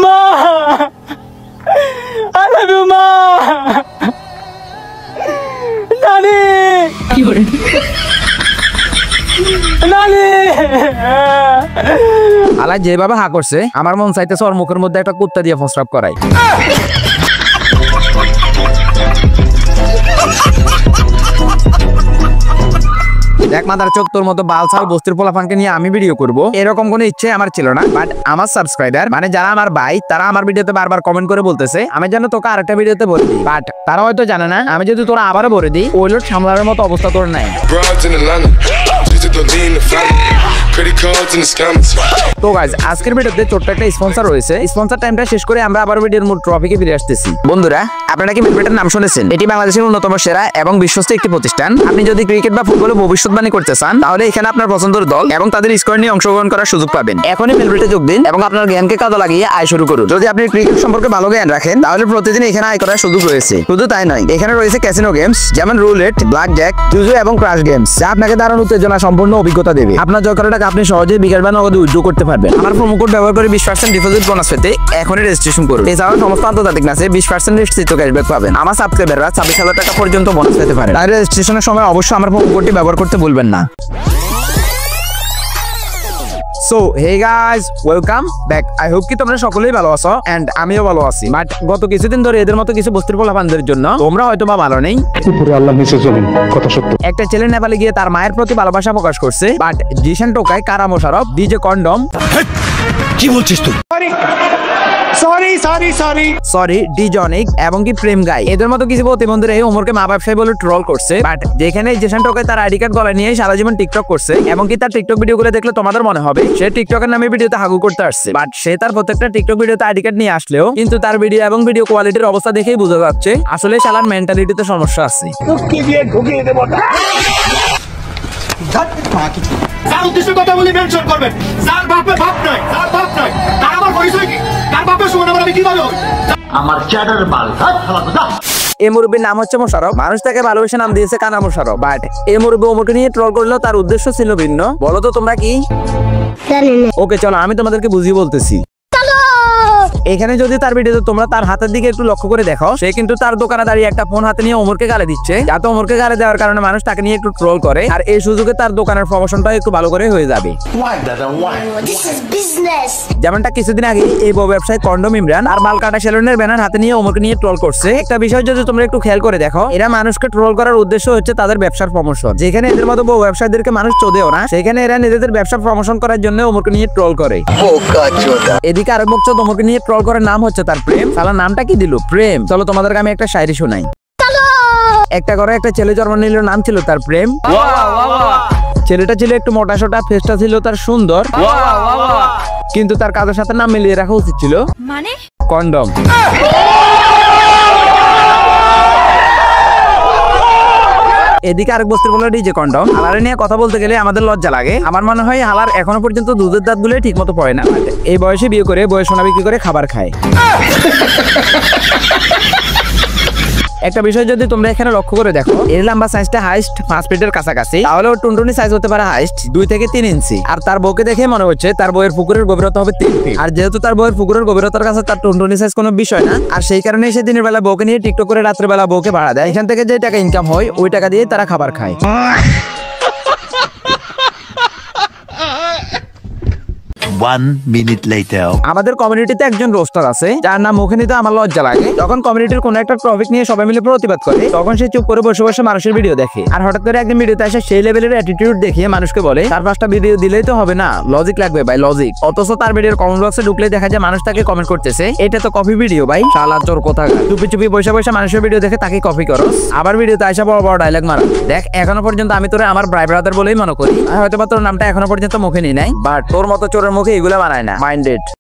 মা I love you মা নানি নানি আলা যেভাবে হা করছে আমার মন চাইতেছে ওর মুখের মধ্যে একটা কুত্তা দিয়ে প্রস্রাব করাই। দেখ মাদার চোখ, তোর মতো বালছাল বস্তির পোলাপানকে নিয়ে আমি ভিডিও করব এরকম কোনো ইচ্ছে আমার ছিল না, বাট আমার সাবস্ক্রাইবার মানে যারা আমার ভাই তারা আমার ভিডিওতে বারবার কমেন্ট করে বলতেছে আমি যেন তোকে আরেকটা ভিডিওতে বলে দিই, বাট তারা হয়তো জানে না আমি যদি তোরা আবারও বলে দিই ওই লোড সামলানোর মতো অবস্থা তোর নাই। তো গাইস আজকের ভিডিওতে ছোট্ট একটা স্পন্সর রয়েছে, স্পন্সর টাইমটা শেষ করে আমরা আবার ভিডিওর মূল টপিকে ফিরে আসতেছি। বন্ধুরা আপনারা কি মেটবেটের নাম শুনেছেন? এটি বাংলাদেশের অন্যতম সেরা এবং বিশ্বস্ত একটি প্রতিষ্ঠান। আপনি যদি ক্রিকেট বা ফুটবলে ভবিষ্যৎবাণী করতে চান তাহলে এখানে আপনার পছন্দের দল এবং তাদের স্কোয়াড নিয়ে অংশগ্রহণ করার সুযোগ পাবেন। এখনই মেটবেটে যোগ দিন এবং আপনার জ্ঞানকে কাজে লাগিয়ে আয় শুরু করুন। যদি আপনি ক্রিকেট সম্পর্কে ভালো জ্ঞান রাখেন তাহলে প্রতিদিন এখানে আয় করার সুযোগ রয়েছে। শুধু তাই নয়, এখানে রয়েছে ক্যাসিনো গেমস যেমন রুলেট, ব্ল্যাক জ্যাক, জুজু এবং ক্রাশ গেমস, যা আপনাকে দারুণ উত্তেজনা সম্পূর্ণ অভিজ্ঞতা দেবে। আপনার জয় করা টাকা আপনি সহজেই বিকাশ বা নগদে উইথড্র করতে পারবেন। আমার প্রোমো কোড ব্যবহার করে 20% ডিপোজিট বোনাস পেতে এখনই রেজিস্ট্রেশন করুন। এছাড়াও সমস্ত আন্তর্জাতিক ম্যাচে 20% নিশ্চিত ক্যাশব্যাক পাবেন। আমার সাবস্ক্রাইবাররা 26,000 টাকা পর্যন্ত বোনাস পেতে পারেন। তাই রেজিস্ট্রেশনের সময় অবশ্যই আমার প্রোমো কোডটি ব্যবহার করতে ভুলবেন না। So hey guys, welcome back. I hope কি তোমরা সকলেই ভালো আছো এন্ড আমিও ভালো আছি। বাট গত কিছুদিন ধরে এদের মতো কিছু বস্তির পোলাপানদের জন্য তোমরা হয়তো বা ভালো নেই। উপরে আল্লাহ নিচে জমিন, কথা সত্য। একটা ছেলে নেপালে গিয়ে তার মায়ের প্রতি ভালোবাসা প্রকাশ করছে, বাট জিশান টোকাই, কারা মোশারফ, ডিজে কন্ডম, কি বলছিস তুই? সরি ডিজনিক এবং কি প্রেম গাই, এদের মতো কিছু প্রতিবন্ধীরা এই ওমরকে মা ব্যবসায়ী বলে ট্রল করছে। বাট যেখানে জিশান টোকাই তার আইডি কার্ড গলায় নিয়ে সারা জীবন টিকটক করছে এবং কি তার টিকটক ভিডিও গুলো দেখলে তোমাদের মনে হবে সে টিকটকের নামে ভিডিওতে হাগু করতে আসছে। বাট সে তার প্রত্যেকটা টিকটক ভিডিওতে আইডি কার্ড নিয়ে আসলেও কিন্তু তার ভিডিও এবং ভিডিও কোয়ালিটির অবস্থা দেখেই বোঝা যাচ্ছে আসলে শালার মেন্টালিটিতে সমস্যা আছে। যার উদ্দেশ্যে কথা বলি মেনশন করবেন, যার বাপে বাপ নাই, যার বাপ নাই তার আমার পরিচয় কি, তার বাপের সমান আমি কিভাবে হই? আমার চ্যাটার বাল হাত ফালাবো না। এই মুরব্বীর নাম হচ্ছে মোশারফ, মানুষ তাকে ভালোবেসে নাম দিয়েছে কানা মোশারফ। বাট এই মুরব্বী ওমরকে নিয়ে ট্রল করলেও তার উদ্দেশ্য ছিল ভিন্ন। বলো তো তোমরা কি? ওকে চলো আমি তোমাদেরকে বুঝিয়ে বলতেছি। এখানে যদি তার ভিডিওতে তোমরা তার হাতের দিকে একটু লক্ষ্য করে দেখো, সে কিন্তু তার দোকানে দাঁড়িয়ে একটা ফোন হাতে নিয়ে ওমরকে গালে দিচ্ছে, যাতে ওমরকে গালে দেওয়ার কারণে মানুষ তাকে নিয়ে একটু ট্রোল করে আর এই সুযোগে তার দোকানের প্রমোশনটা একটু ভালো করে হয়ে যাবে। যেমনটা কিছুদিন আগে এই বউ ব্যবসায়ী কন্ডম ইমরান আর বাল কাটা সেলুনের ব্যানার হাতে নিয়ে ওমরকে নিয়ে ট্রোল করছে। একটা বিষয় যদি তোমরা একটু খেয়াল করে দেখো, এরা মানুষকে ট্রোল করার উদ্দেশ্য হচ্ছে তাদের ব্যবসার প্রমোশন। যেখানে এদের মতো বউ ব্যবসায়ীদেরকে মানুষ চোদেও না, সেখানে এরা নিজেদের ব্যবসার প্রমোশন করার জন্য ওমরকে নিয়ে ট্রোল করে। এদিকে আরেক বক্তা ওমরকে নিয়ে ট্রোল করার নাম হচ্ছে তার প্রেম। সালা নামটা কি দিল? প্রেম। চলো তোমাদেরকে আমি একটা শায়রি শোনাই। একটা ঘরে একটা ছেলে জন্ম নিল, নাম ছিল তার প্রেম। ছেলেটা ছিল একটু মোটা সোটা, ফেসটা ছিল তার সুন্দর, কিন্তু তার কাজের সাথে নাম মিলিয়ে রাখা উচিত ছিল মানে কন্ডম। এদিকে আরেক বস্তির বলে ডিজে কন্ডম। হালারে নিয়ে কথা বলতে গেলে আমাদের লজ্জা লাগে। আমার মনে হয় হালার এখনো পর্যন্ত দুধের দাঁত গুলো ঠিক মতো পড়ে না। এই বয়সে বিয়ে করে বয়স সোনা বিক্রি করে খাবার খায়। একটা বিষয় যদি তোমরা এখানে লক্ষ্য করে দেখো, এর লম্বা সাইজটা হাইস্ট 5 ফিটের কাছাকাছি, তাহলে ওর টুনটুনি সাইজ হতে পারে হাইস্ট 2 থেকে 3 ইঞ্চি। আর তার বউকে দেখে মনে হচ্ছে তার বউয়ের পুকুরের গভীরতা হবে 3 ফিট। আর যেহেতু তার বউয়ের পুকুরের গভীরতার কাছে তার টুনটুনি সাইজ কোনো বিষয় না, আর সেই কারণে সে দিনের বেলা বউকে নিয়ে টিকটক করে রাত্রে বেলা বউকে ভাড়া দেয়। এখান থেকে যে টাকা ইনকাম হয় ওই টাকা দিয়ে তারা খাবার খায়। One minute later. আমাদের কমিউনিটিতে একজন রোস্টার আছে যার নাম মুখে নিতে আমার লজ্জা লাগে। যখন কমিউনিটির কোনো একটা টপিক নিয়ে সবাই মিলে প্রতিবাদ করে তখন সে চুপ করে বসে বসে মানুষের ভিডিও দেখে। আর হঠাৎ করে একদিন ভিডিওতে এসে সেই লেভেলের অ্যাটিটিউড দেখিয়ে মানুষকে বলে 4-5টা ভিডিও দিলেই তো হবে না, লজিক লাগবে ভাই, লজিক। অথচ তার ভিডিওর কমেন্ট বক্সে ঢুকলে দেখা যায় মানুষ তাকে কমেন্ট করতেছে এটা তো কপি ভিডিও ভাই, শালা চোর কোথাকার। চুপি চুপি বসে বসে মানুষের ভিডিও দেখে তাকে কপি করো, আবার ভিডিওতে আইসা বড় বড় ডায়লগ মারা। দেখ এখনো পর্যন্ত আমি তোরে আমার ভাই ব্রাদার বলেই মনে করি, হয়তো বা তোর নামটা এখনো পর্যন্ত মুখে নিই নাই, বাট তোর মতো চোরের মুখে এগুলো বানায় না। মাইন্ডেড।